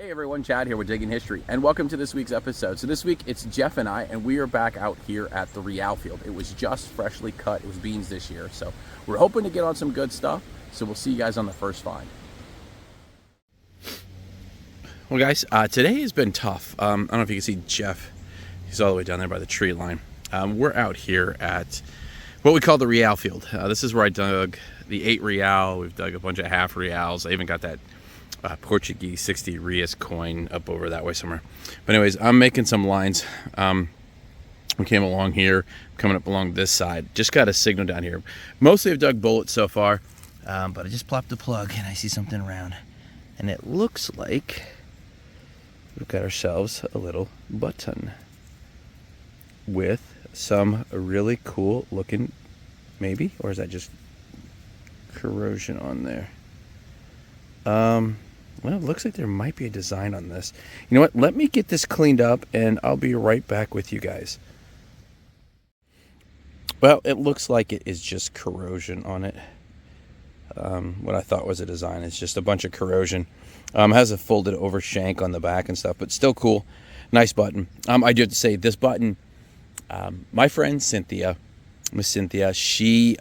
Hey everyone, Chad here with Digging History, and welcome to this week's episode. So this week it's Jeff and I, and we are back out here at the Reale Field. It was just freshly cut. It was beans this year, so we're hoping to get on some good stuff. So we'll see you guys on the first find. Well guys, today has been tough. I don't know if you can see Jeff. He's all the way down there by the tree line. We're out here at what we call the Reale Field. This is where I dug the 8 real. We've dug a bunch of half reals. I even got that Portuguese 60 Reis coin up over that way somewhere. But anyways, I'm making some lines. We came along here, coming up along this side. Just got a signal down here. Mostly I've dug bullets so far, but I just plopped the plug and I see something round. And it looks like we've got ourselves a little button with some really cool looking, maybe, or is that just corrosion on there? Well, it looks like there might be a design on this. You know what? Let me get this cleaned up and I'll be right back with you guys. Well, it looks like it is just corrosion on it. What I thought was a design is just a bunch of corrosion. Has a folded over shank on the back and stuff, but still cool. Nice button. I do have to say this button, my friend Cynthia, Miss Cynthia, she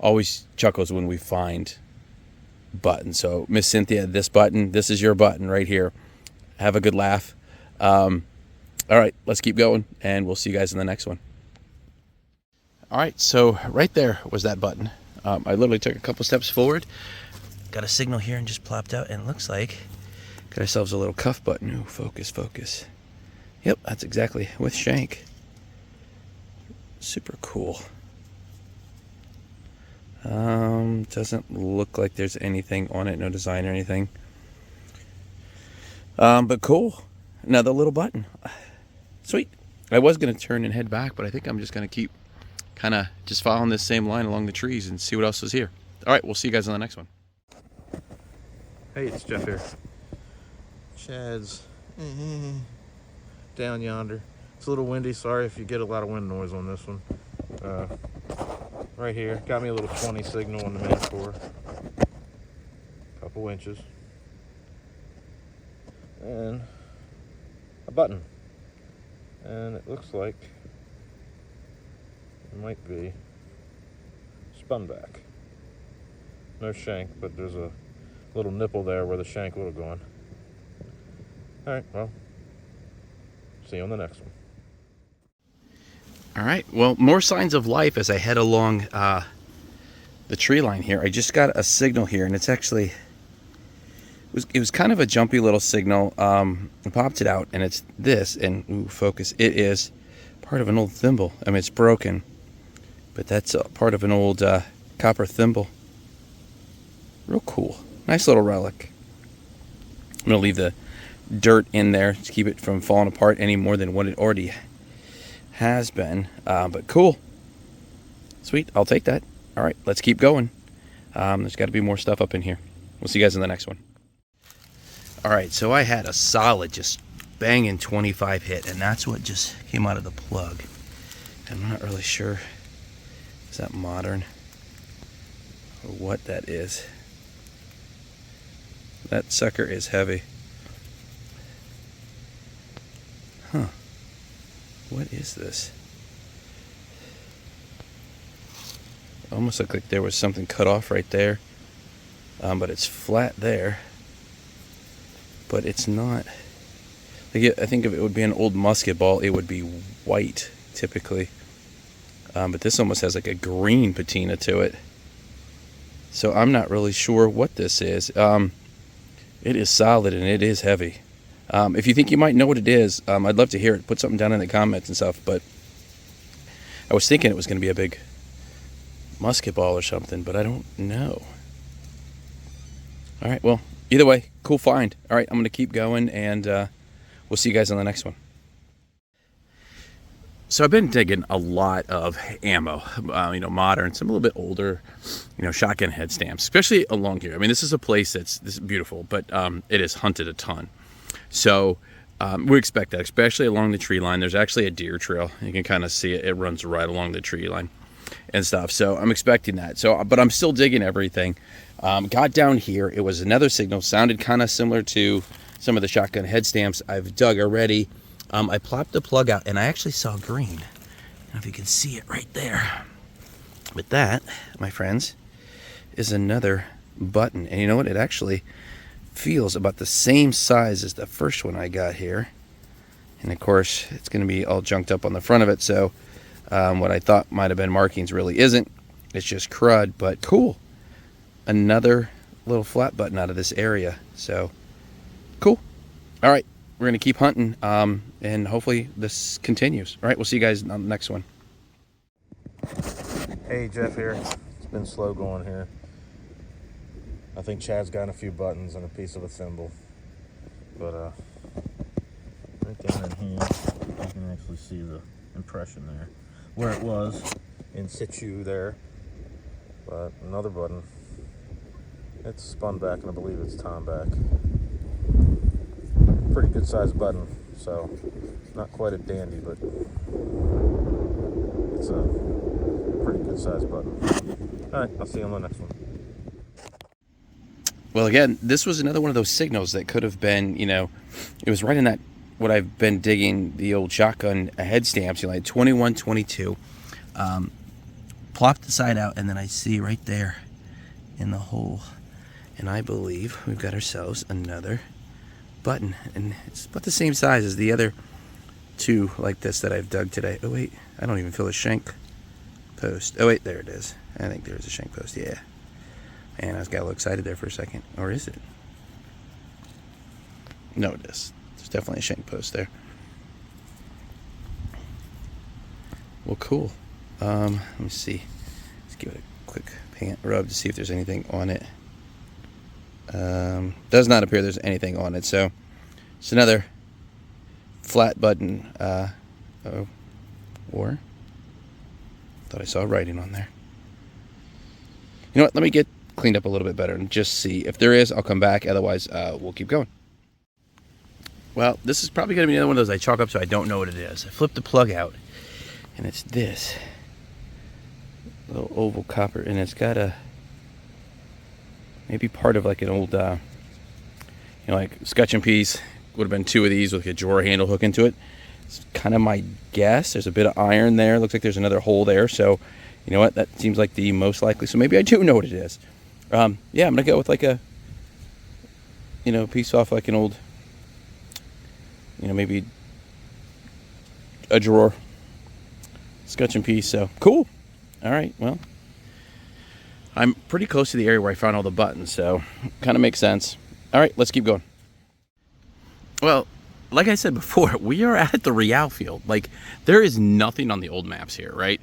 always chuckles when we find button. So Miss Cynthia, this is your button right here. Have a good laugh. All right, let's keep going and we'll see you guys in the next one. All right, so right there was that button. I literally took a couple steps forward, got a signal here and just plopped out, and it looks like got ourselves a little cuff button. Ooh, focus. Yep, that's exactly with shank. Super cool. Doesn't look like there's anything on it, no design or anything. But cool. Another little button. Sweet. I was going to turn and head back, but I think I'm just going to keep kind of just following this same line along the trees and see what else is here. All right, we'll see you guys on the next one. Hey, it's Jeff here. Chad's down yonder. It's a little windy. Sorry if you get a lot of wind noise on this one. Right here, got me a little 20 signal on the manticore. Couple inches. And a button. And it looks like it might be spun back. No shank, but there's a little nipple there where the shank would have gone. Alright, well, see you on the next one. All right, well, more signs of life as I head along the tree line here. I just got a signal here, and it's actually, it was kind of a jumpy little signal. I popped it out, and it's this, and ooh, focus. It is part of an old thimble. I mean, it's broken, but that's part of an old copper thimble. Real cool. Nice little relic. I'm going to leave the dirt in there to keep it from falling apart any more than what it already has been, but cool. Sweet, I'll take that. All right, let's keep going. There's got to be more stuff up in here. We'll see you guys in the next one. All right, so I had a solid, just banging 25 hit, and that's what just came out of the plug. I'm not really sure, is that modern or what that is. That sucker is heavy. Huh. What is this? Almost looked like there was something cut off right there. But it's flat there. But it's not. Like I think if it would be an old musket ball, it would be white typically. But this almost has like a green patina to it. So I'm not really sure what this is. It is solid and it is heavy. If you think you might know what it is, I'd love to hear it. Put something down in the comments and stuff. But I was thinking it was going to be a big musket ball or something, but I don't know. All right, well, either way, cool find. All right, I'm going to keep going, and we'll see you guys on the next one. So I've been digging a lot of ammo, modern, some a little bit older, shotgun head stamps, especially along here. I mean, this is a place this is beautiful, but it is hunted a ton. So we expect that, especially along the tree line. There's actually a deer trail. You can kind of see it. It runs right along the tree line and stuff. So I'm expecting that. So, but I'm still digging everything. Got down here. It was another signal. Sounded kind of similar to some of the shotgun head stamps I've dug already. I plopped the plug out and I actually saw green. I don't know if you can see it right there. But that, my friends, is another button. And you know what? It actually feels about the same size as the first one I got here. And of course, it's going to be all junked up on the front of it. So what I thought might have been markings really isn't. It's just crud, but cool. Another little flat button out of this area. So cool. All right, we're going to keep hunting, and hopefully this continues. All right, we'll see you guys on the next one. Hey, Jeff here. It's been slow going here. I think Chad's gotten a few buttons and a piece of a thimble. But right down in here, you can actually see the impression there. Where it was, in situ there. But another button. It's spun back, and I believe it's Tom back. Pretty good sized button, so not quite a dandy, but it's a pretty good sized button. All right, I'll see you on the next one. Well, again, this was another one of those signals that could have been, you know, it was right in that, what I've been digging, the old shotgun head stamps, you know, like 21, 22. Plopped the side out, and then I see right there in the hole, and I believe we've got ourselves another button, and it's about the same size as the other two like this that I've dug today. Oh wait, I don't even feel a shank post. Oh wait, there it is. I think there's a shank post, yeah. And I got a little excited there for a second. Or is it? No, it is. There's definitely a shank post there. Well, cool. Let me see. Let's give it a quick paint rub to see if there's anything on it. Does not appear there's anything on it, so it's another flat button. Or thought I saw writing on there. You know what? Let me get cleaned up a little bit better and just see if there is. I'll come back. Otherwise, we'll keep going. Well, this is probably going to be another one of those I chalk up so I don't know what it is. I flipped the plug out, and it's this little oval copper, and it's got a maybe part of like an old, you know, like scutcheon piece. Would have been two of these with a drawer handle hook into it. It's kind of my guess. There's a bit of iron there. Looks like there's another hole there. So, you know what? That seems like the most likely. So maybe I do know what it is. Yeah, I'm gonna go with like a, you know, piece off like an old, you know, maybe a drawer scutcheon piece. So cool. All right. Well, I'm pretty close to the area where I found all the buttons, so kind of makes sense. All right, let's keep going. Well, like I said before, we are at the Reale Field. Like, there is nothing on the old maps here, right?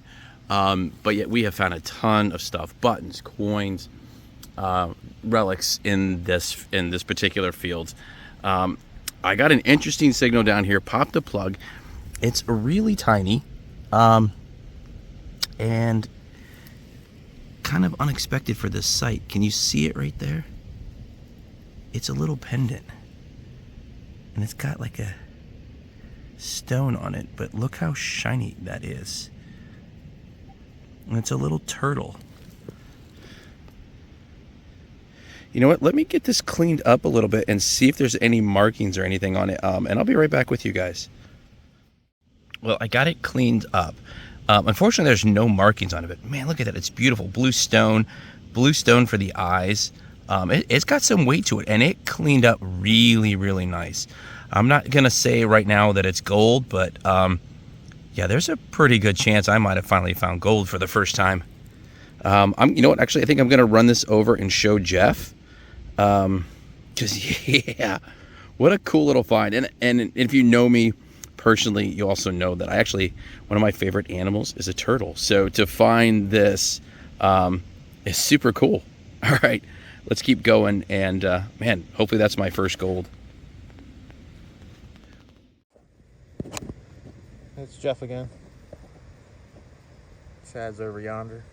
But yet we have found a ton of stuff: buttons, coins, relics in this particular field. I got an interesting signal down here. Popped the plug. It's really tiny, and kind of unexpected for this site. Can you see it right there? It's a little pendant, and it's got like a stone on it, but look how shiny that is. And it's a little turtle. You know what? Let me get this cleaned up a little bit and see if there's any markings or anything on it, and I'll be right back with you guys. Well, I got it cleaned up. Unfortunately, there's no markings on it, but man, look at that. It's beautiful. Blue stone for the eyes. It's got some weight to it, and it cleaned up really, really nice. I'm not going to say right now that it's gold, but yeah, there's a pretty good chance I might have finally found gold for the first time. You know what? Actually, I think I'm going to run this over and show Jeff. Because, yeah, what a cool little find. And if you know me personally, you also know that one of my favorite animals is a turtle. So to find this is super cool. All right, let's keep going. And man, hopefully that's my first gold. It's Jeff again. Chad's over yonder.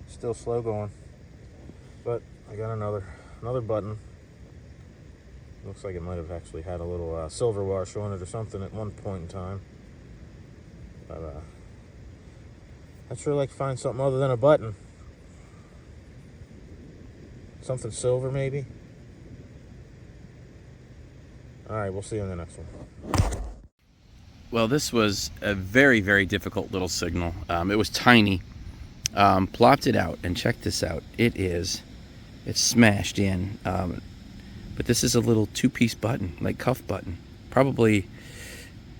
Still slow going, but I got another button. Looks like it might have actually had a little silver wash on it or something at one point in time. But I'd sure like to find something other than a button. Something silver, maybe. All right, we'll see you in the next one. Well, this was a very, very difficult little signal. It was tiny. Plopped it out, and check this out. It's smashed in. But this is a little two-piece button, like cuff button. Probably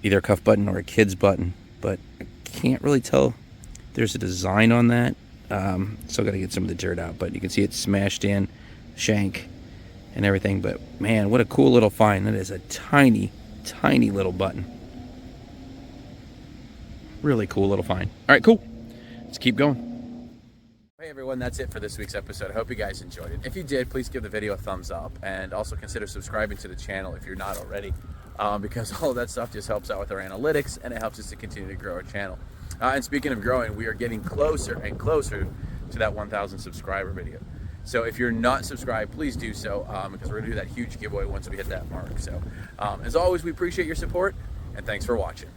either a cuff button or a kid's button, but I can't really tell. There's a design on that. Still got to get some of the dirt out, but you can see it's smashed in, shank, and everything. But man, what a cool little find. That is a tiny, tiny little button. Really cool little find. All right, cool. Let's keep going. Hey everyone, that's it for this week's episode. I hope you guys enjoyed it. If you did, please give the video a thumbs up, and also consider subscribing to the channel if you're not already, because all of that stuff just helps out with our analytics, and it helps us to continue to grow our channel. And speaking of growing, we are getting closer and closer to that 1,000 subscriber video. So if you're not subscribed, please do so, because we're going to do that huge giveaway once we hit that mark. So as always, we appreciate your support, and thanks for watching.